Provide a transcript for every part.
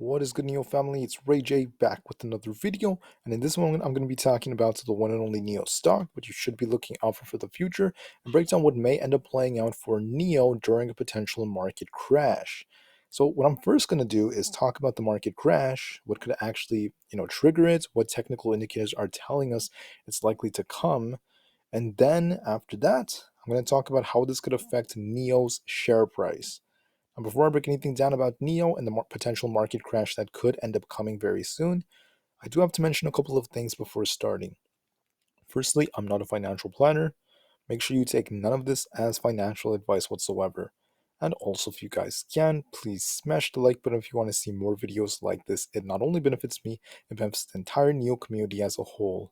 What is good, NIO family? It's Rey-Jay back with another video, and in this one I'm going to be talking about the one and only NIO stock, what you should be looking out for the future, and break down what may end up playing out for NIO during a potential market crash. So what I'm first going to do is talk about the market crash, what could actually trigger it, what technical indicators are telling us it's likely to come, and then after that I'm going to talk about how this could affect NIO's share price. And before I break anything down about NIO and the potential market crash that could end up coming very soon, I do have to mention a couple of things before starting. Firstly, I'm not a financial planner. Make sure you take none of this as financial advice whatsoever. And also, if you guys can, please smash the like button if you want to see more videos like this. It not only benefits me, it benefits the entire NIO community as a whole.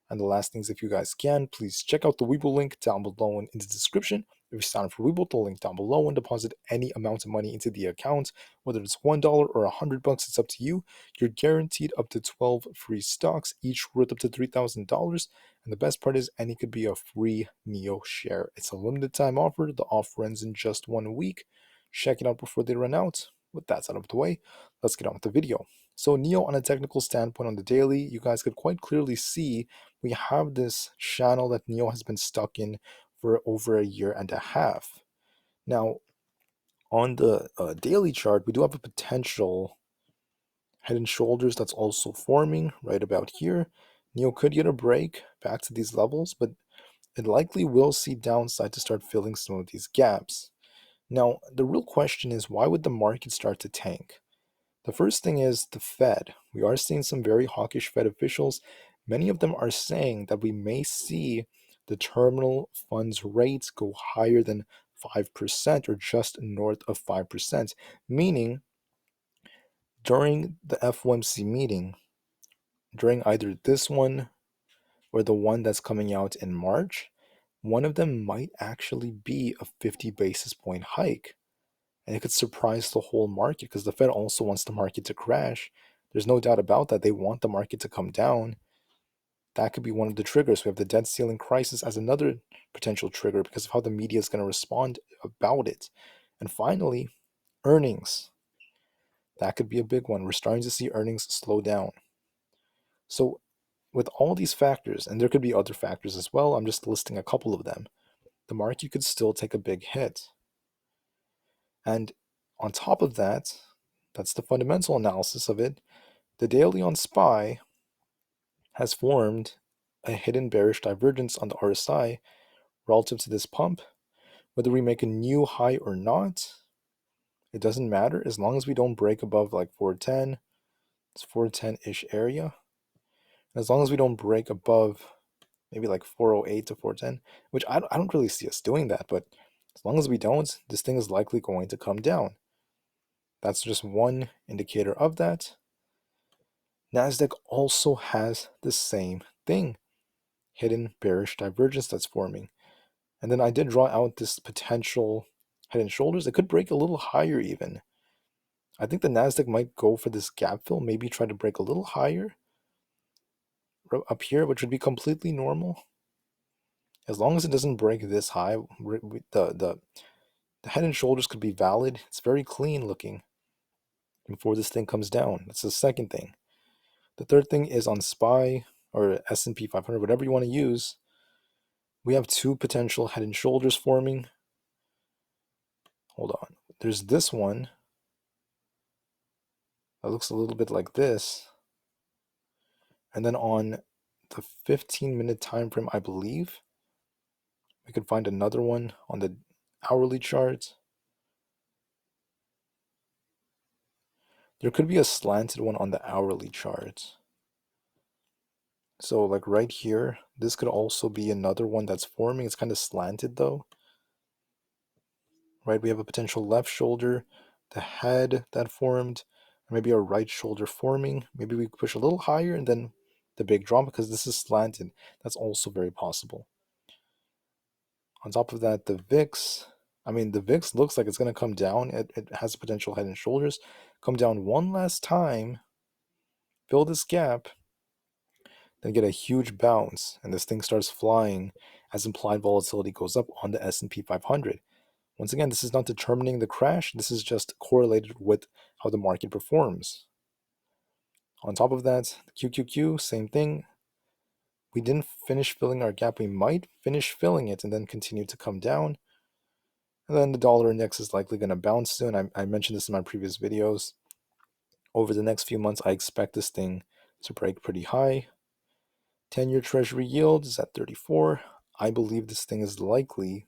And the last thing is, if you guys can, please check out the Webull link down below in the description. If you sign up for Webull, the link down below, and deposit any amount of money into the account, whether it's $1 or $100, it's up to you. You're guaranteed up to 12 free stocks, each worth up to $3,000. And the best part is, any could be a free NIO share. It's a limited time offer. The offer ends in just 1 week. Check it out before they run out. With that out of the way, let's get on with the video. So NIO, on a technical standpoint on the daily, you guys could quite clearly see we have this channel that NIO has been stuck in for over a year and a half. Now, on the daily chart, we do have a potential head and shoulders that's also forming right about here. NIO could get a break back to these levels, but it likely will see downside to start filling some of these gaps. Now, the real question is, why would the market start to tank? The first thing is the Fed. We are seeing some very hawkish Fed officials. Many of them are saying that we may see the terminal funds rates go higher than 5% or just north of 5%, meaning during the FOMC meeting, during either this one or the one that's coming out in March, one of them might actually be a 50 basis point hike. And it could surprise the whole market because the Fed also wants the market to crash. There's no doubt about that. They want the market to come down. That could be one of the triggers. We have the debt ceiling crisis as another potential trigger because of how the media is going to respond about it. And finally, earnings. That could be a big one. We're starting to see earnings slow down. So with all these factors, and there could be other factors as well, I'm just listing a couple of them, the market could still take a big hit. And on top of that, that's the fundamental analysis of it. The daily on SPY has formed a hidden bearish divergence on the RSI relative to this pump. Whether we make a new high or not, it doesn't matter as long as we don't break above like 410, it's 410-ish area. And as long as we don't break above maybe like 408 to 410, which I don't really see us doing that, but as long as we don't, this thing is likely going to come down. That's just one indicator of that. Nasdaq also has the same thing, hidden bearish divergence that's forming. And then I did draw out this potential head and shoulders. It could break a little higher even. I think the Nasdaq might go for this gap fill, maybe try to break a little higher up here, which would be completely normal. As long as it doesn't break this high, the head and shoulders could be valid. It's very clean looking before this thing comes down. That's the second thing. The third thing is on SPY or S&P 500, whatever you want to use. We have two potential head and shoulders forming. Hold on. There's this one that looks a little bit like this. And then on the 15-minute time frame, I believe, we could find another one on the hourly chart. There could be a slanted one on the hourly chart. So like right here, this could also be another one that's forming. It's kind of slanted though. Right, we have a potential left shoulder, the head that formed, or maybe a right shoulder forming. Maybe we push a little higher and then the big drop because this is slanted. That's also very possible. On top of that, the VIX. The VIX looks like it's going to come down. It has a potential head and shoulders. Come down one last time, fill this gap, then get a huge bounce, and this thing starts flying as implied volatility goes up on the S&P 500. Once again, this is not determining the crash. This is just correlated with how the market performs. On top of that, the QQQ, same thing. We didn't finish filling our gap. We might finish filling it and then continue to come down. And then the dollar index is likely going to bounce soon. I mentioned this in my previous videos. Over the next few months, I expect this thing to break pretty high. 10-year treasury yield is at 34. I believe this thing is likely,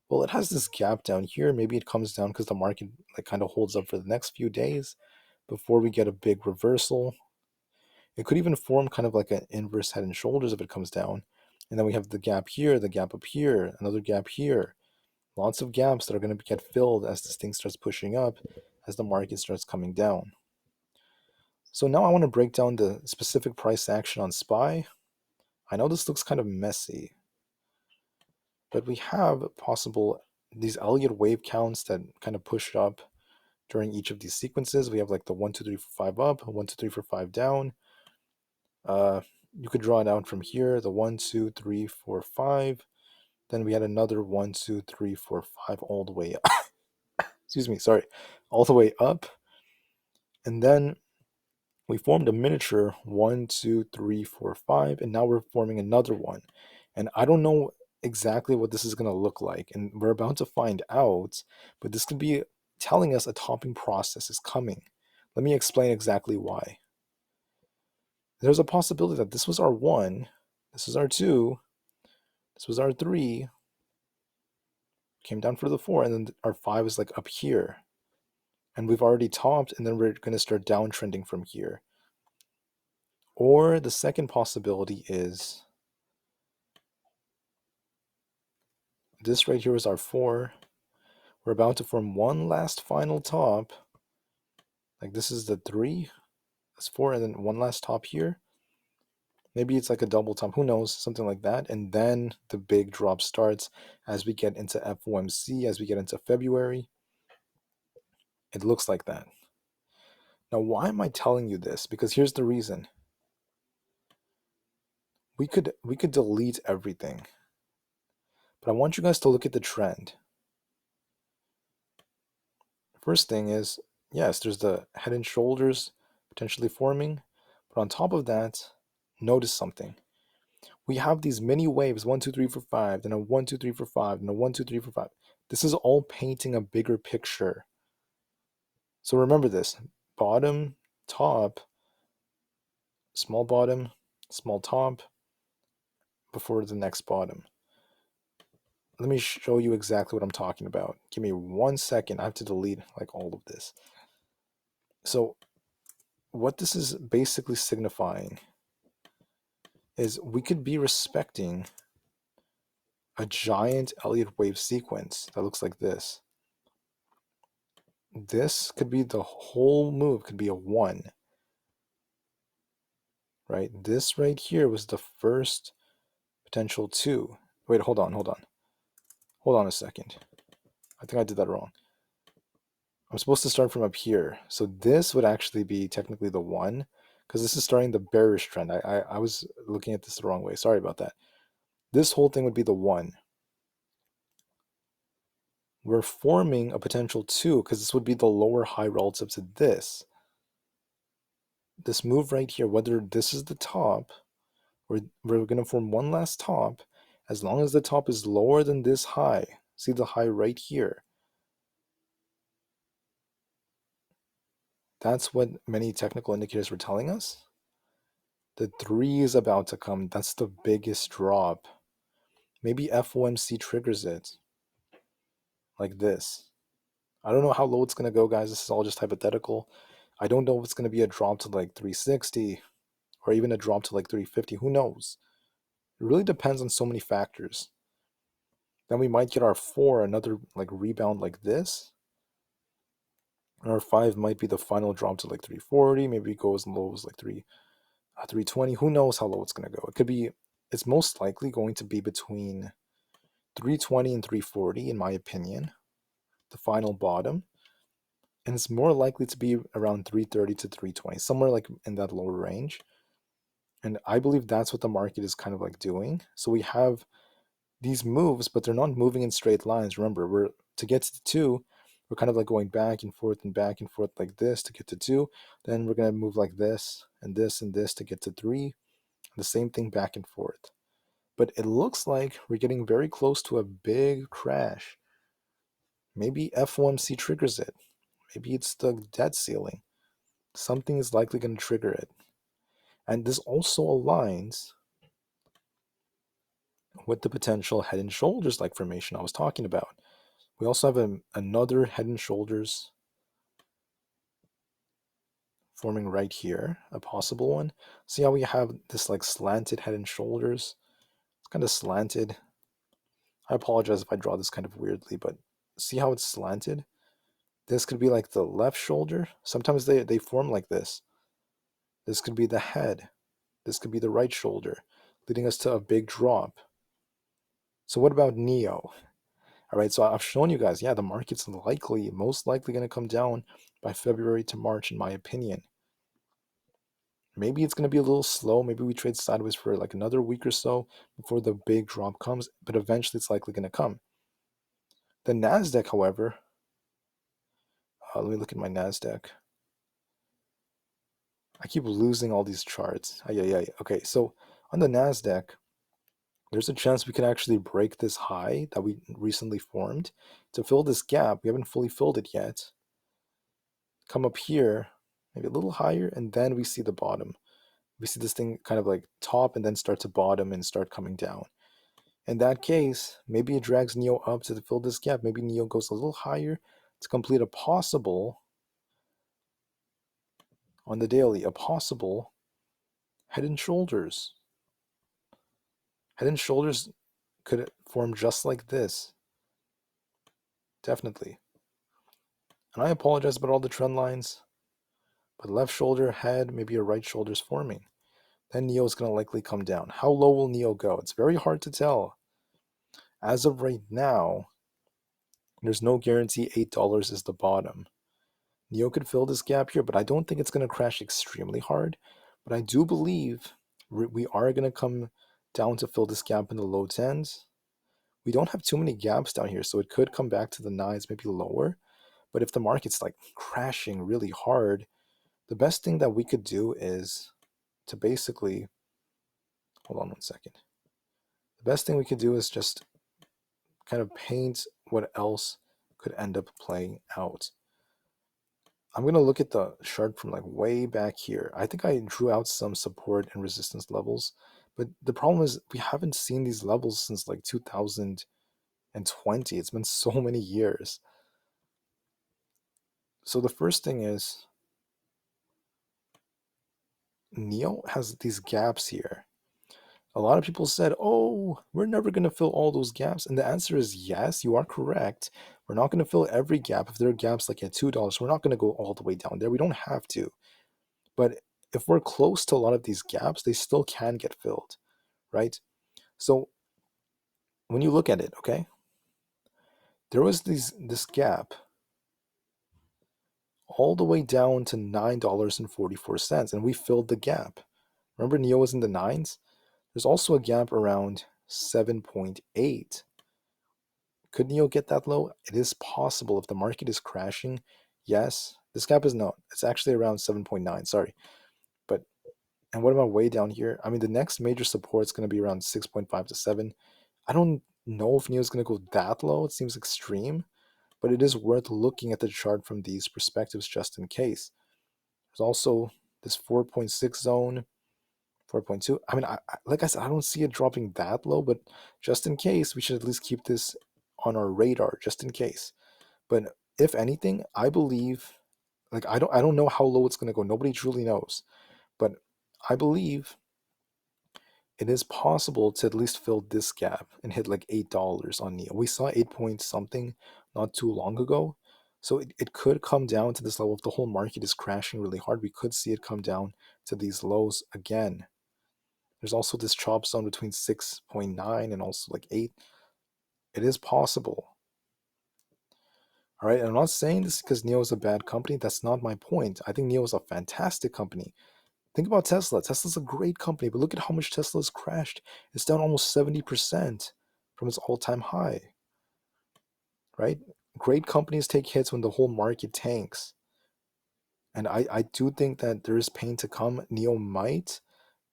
well, it has this gap down here. Maybe it comes down because the market kind of holds up for the next few days before we get a big reversal. It could even form kind of like an inverse head and shoulders if it comes down. And then we have the gap here, the gap up here, another gap here. Lots of gaps that are going to get filled as this thing starts pushing up, as the market starts coming down. So now I want to break down the specific price action on SPY. I know this looks kind of messy, but we have possible these Elliott wave counts that kind of push up during each of these sequences. We have like the 1, 2, 3, 4, 5 up, 1, 2, 3, 4, 5 down. You could draw it out from here, the 1, 2, 3, 4, 5. Then we had another 1, 2, 3, 4, 5 all the way up. Excuse me, sorry, all the way up. And then we formed a miniature 1, 2, 3, 4, 5, and now we're forming another one. And I don't know exactly what this is going to look like, and we're about to find out, but this could be telling us a topping process is coming. Let me explain exactly why. There's a possibility that this was our 1, this is our 2, this was our 3, came down for the 4, and then our 5 is like up here. And we've already topped, and then we're going to start downtrending from here. Or the second possibility is this right here is our 4. We're about to form one last final top. Like this is the 3, that's 4, and then one last top here. Maybe it's like a double top, who knows, something like that. And then the big drop starts as we get into FOMC, as we get into February. It looks like that. Now, why am I telling you this? Because here's the reason. We could delete everything. But I want you guys to look at the trend. First thing is, yes, there's the head and shoulders potentially forming. But on top of that, notice something. We have these mini waves, 1, 2, 3, 4, 5, then a 1, 2, 3, 4, 5, and a 1, 2, 3, 4, 5. This is all painting a bigger picture. So remember this, bottom, top, small bottom, small top, before the next bottom. Let me show you exactly what I'm talking about. Give me 1 second. I have to delete like all of this. So what this is basically signifying is we could be respecting a giant Elliott wave sequence that looks like this. This could be the whole move, could be a 1. Right? This right here was the first potential 2. Wait, hold on. Hold on a second. I think I did that wrong. I'm supposed to start from up here. So this would actually be technically the 1, because this is starting the bearish trend. I was looking at this the wrong way. Sorry about that. This whole thing would be the 1. We're forming a potential 2, because this would be the lower high relative to this. This move right here, whether this is the top, we're going to form one last top. As long as the top is lower than this high, see the high right here. That's what many technical indicators were telling us. The 3 is about to come. That's the biggest drop. Maybe FOMC triggers it. Like this. I don't know how low it's going to go, guys. This is all just hypothetical. I don't know if it's going to be a drop to like 360 or even a drop to like 350. Who knows? It really depends on so many factors. Then we might get our 4, another like rebound like this. And our 5 might be the final drop to like 340. Maybe it goes as low as like 320. Who knows how low it's going to go? It could be, it's most likely going to be between 320 and 340, in my opinion, the final bottom. And it's more likely to be around 330 to 320, somewhere like in that lower range. And I believe that's what the market is kind of like doing. So we have these moves, but they're not moving in straight lines. Remember, to get to the 2, we're kind of like going back and forth like this to get to 2. Then we're going to move like this and this and this to get to 3. The same thing back and forth. But it looks like we're getting very close to a big crash. Maybe FOMC triggers it. Maybe it's the debt ceiling. Something is likely going to trigger it. And this also aligns with the potential head and shoulders like formation I was talking about. We also have another head and shoulders forming right here, a possible one. See how we have this like slanted head and shoulders? It's kind of slanted. I apologize if I draw this kind of weirdly, but see how it's slanted? This could be like the left shoulder. Sometimes they form like this. This could be the head. This could be the right shoulder, leading us to a big drop. So what about NIO? All right, so I've shown you guys, yeah, the market's most likely going to come down by February to March, in my opinion. Maybe it's going to be a little slow. Maybe we trade sideways for like another week or so before the big drop comes, but eventually it's likely going to come. The NASDAQ, however, let me look at my NASDAQ. I keep losing all these charts. Okay, so on the NASDAQ, there's a chance we can actually break this high that we recently formed to fill this gap. We haven't fully filled it yet. Come up here, maybe a little higher, and then we see the bottom. We see this thing kind of like top and then start to bottom and start coming down. In that case, maybe it drags NIO up to fill this gap. Maybe NIO goes a little higher to complete a possible, on the daily, a possible head and shoulders. Head and shoulders could form just like this. Definitely. And I apologize about all the trend lines, but left shoulder, head, maybe a right shoulder is forming. Then NIO is going to likely come down. How low will NIO go? It's very hard to tell. As of right now, there's no guarantee $8 is the bottom. NIO could fill this gap here, but I don't think it's going to crash extremely hard. But I do believe we are going to come down to fill this gap in the low 10s. We don't have too many gaps down here, so it could come back to the 9s, maybe lower. But if the market's like crashing really hard, the best thing that we could do is to basically, hold on one second. The best thing we could do is just kind of paint what else could end up playing out. I'm going to look at the chart from like way back here. I think I drew out some support and resistance levels, but the problem is we haven't seen these levels since like 2020. It's been so many years. So the first thing is NIO has these gaps here. A lot of people said, oh, we're never going to fill all those gaps. And the answer is yes, you are correct. We're not going to fill every gap. If there are gaps like at $2, we're not going to go all the way down there. We don't have to. But if we're close to a lot of these gaps, they still can get filled, right? So when you look at it, okay, there was this gap all the way down to $9.44, and we filled the gap. Remember, NIO was in the 9s? There's also a gap around 7.8. Could NIO get that low? It is possible if the market is crashing. Yes, this gap is not. It's actually around 7.9. Sorry. But, and what about way down here? I mean, the next major support is going to be around 6.5 to 7. I don't know if NIO is going to go that low. It seems extreme, but it is worth looking at the chart from these perspectives just in case. There's also this 4.6 zone, 4.2. I mean, like I said, I don't see it dropping that low, but just in case, we should at least keep this on our radar, just in case. But if anything, I believe, like I don't know how low it's going to go. Nobody truly knows, but I believe it is possible to at least fill this gap and hit like $8 on NIO. We saw 8 point something not too long ago. So it could come down to this level. If the whole market is crashing really hard, we could see it come down to these lows again. There's also this chop zone between 6.9 and also like 8. It is possible. All right, and I'm not saying this because NIO is a bad company. That's not my point. I think NIO is a fantastic company. Think about Tesla. Tesla's a great company, but look at how much Tesla has crashed. It's down almost 70% from its all-time high, right? great companies take hits when the whole market tanks. And I do think that there is pain to come. NIO might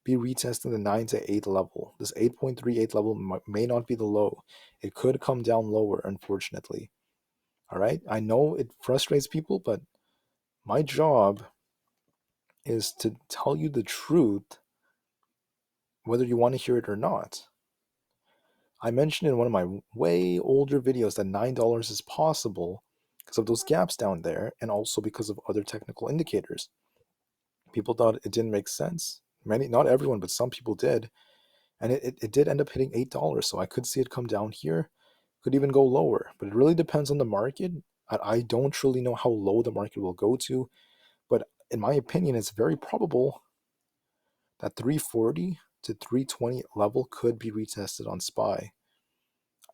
be retesting the 9 to 8 level. This 8.38 level may not be the low. It could come down lower, unfortunately. All right. I know it frustrates people, but my job is to tell you the truth, whether you want to hear it or not. I mentioned in one of my way older videos that $9 is possible because of those gaps down there and also because of other technical indicators. People thought it didn't make sense. Many, not everyone, but some people did. And it did end up hitting $8. So I could see it come down here, could even go lower. But it really depends on the market. I don't truly know how low the market will go to. But in my opinion, it's very probable that 340 to 320 level could be retested on SPY.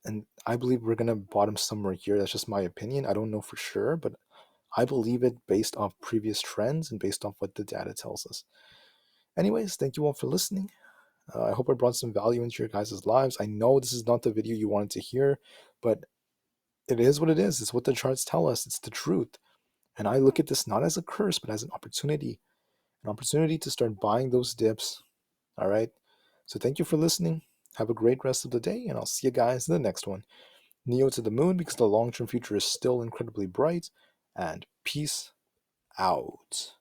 And I believe we're going to bottom somewhere here. That's just my opinion. I don't know for sure, but I believe it based off previous trends and based off what the data tells us. Anyways, thank you all for listening. I hope I brought some value into your guys' lives. I know this is not the video you wanted to hear, but it is what it is. It's what the charts tell us. It's the truth. And I look at this not as a curse, but as an opportunity to start buying those dips. All right. So thank you for listening. Have a great rest of the day, and I'll see you guys in the next one. NIO to the moon because the long-term future is still incredibly bright, and peace out.